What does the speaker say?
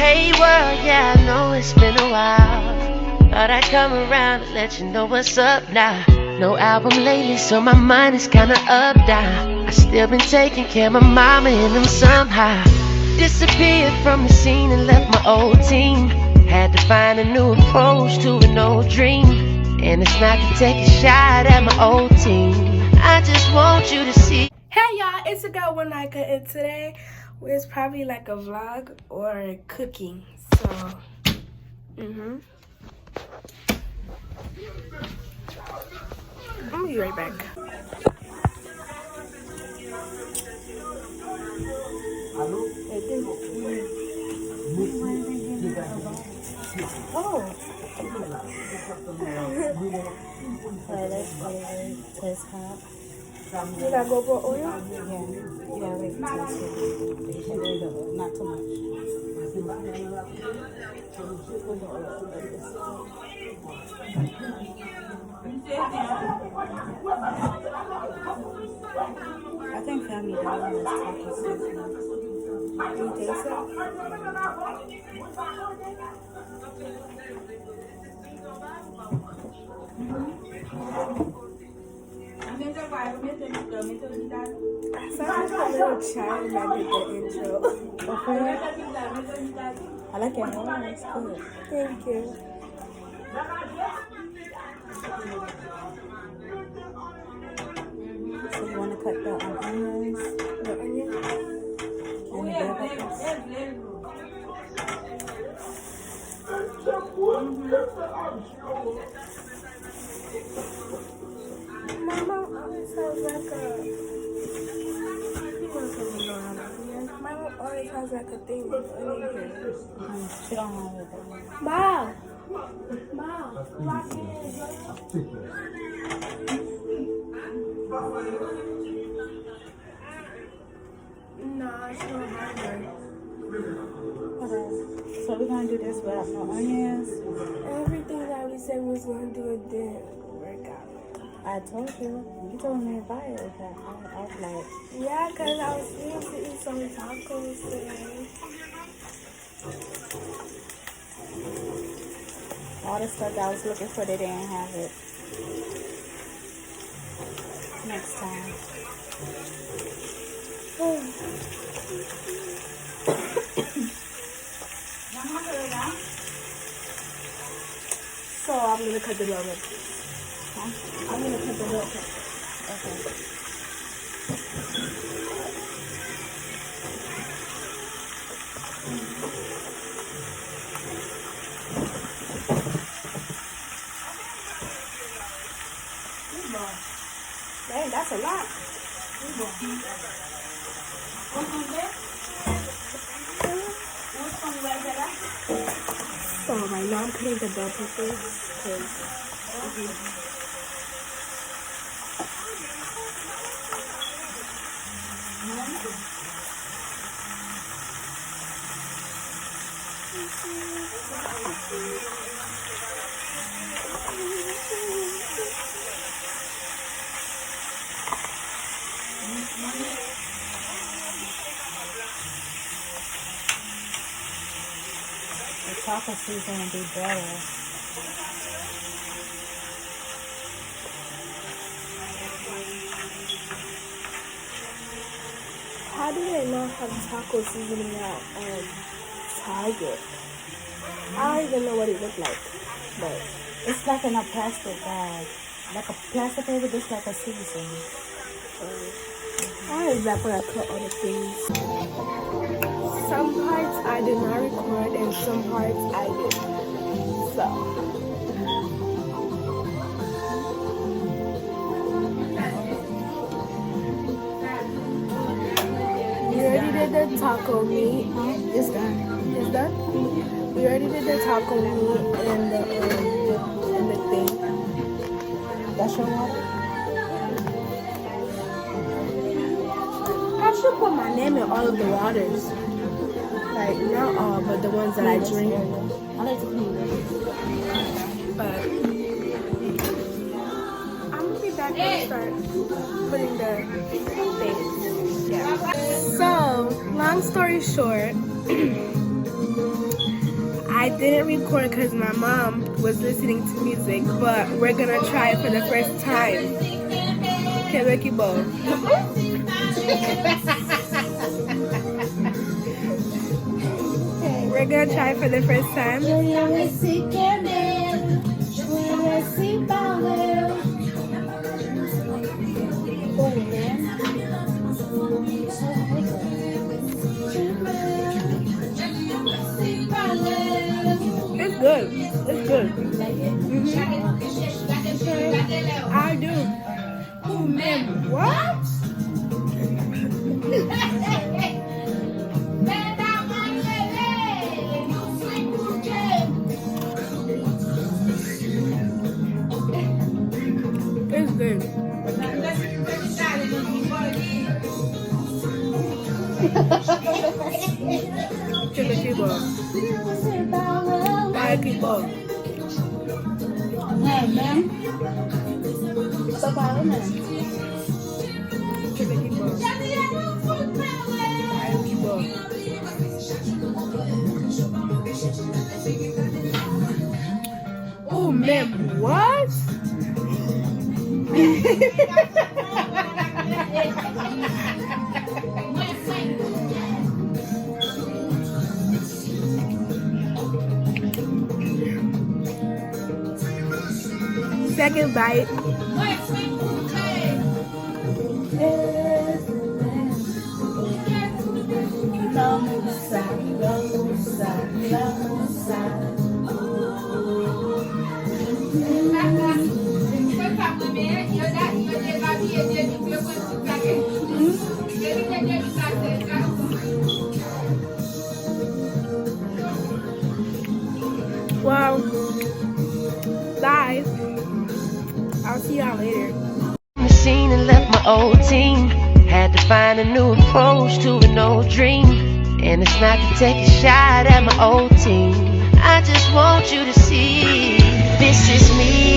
Hey world, yeah, I know it's been a while. Thought I'd come around and let you know what's up now. No album lately, so my mind is kinda up down. I still been taking care of my mama and them somehow. Disappeared from the scene and left my old team. Had to find a new approach to an old dream. And it's not to take a shot at my old team. I just want you to see. Hey y'all, it's your girl Wanika, and today it's probably like a vlog or cooking. So, I'll be right back. Oh. Taste hot. You gotta go for oil? Yeah, wait, taste it. Not too much. I think Family Dollar is taco seasoning. You think so? I sound like a little child that did the intro. I like it. Oh, it's good. Thank you. So you want to cut the onions The onion? and the bell peppers? Mama always has like a... My mom always has like a thing with onion here. She don't have it. Mom! Nah, she don't have her. Okay. So we're going to do this without no onions. Everything that we said we was going to do, it didn't work out. I told you. You told me to buy it. Okay. I was like, Yeah, because I was supposed to eat some tacos today. all the stuff that I was looking for, they didn't have it. Next time. So I'm going to cut the bell pepper. Huh? I'm going to cut the bell pepper. Okay. Dang, that's a lot. So right now I'm putting the bell peppers because the taco season would be better. how do they not have taco seasoning at Target? I don't even know what it looked like, but It's like in a plastic bag. Like a plastic paper, just like a season. I don't exactly like cut other things. Some parts I did not record and some parts I did. So. We already did the taco meat. It's done. It's done? We already did the taco meat and the thing. That's your water? I should put my name in all of the waters. Like, not all, but the ones that I drink. I like to clean it. But I'm gonna be back and start putting the things. Yeah. So, long story short, didn't record because my mom was listening to music, but we're gonna try it for the first time. Okay, Ricky Bo. We're gonna try it for the first time. It's good. It's good. I do. Oh man, what? It's good. Chicken keyboard. Fire keyboard. Chicken keyboard. Fire keyboard. Oh man, what? Second bite. Well, guys, I'll see y'all later. The scene and left my old team. Had to find a new approach to an old dream. And it's not to take a shot at my old team. I just want you to see this is me.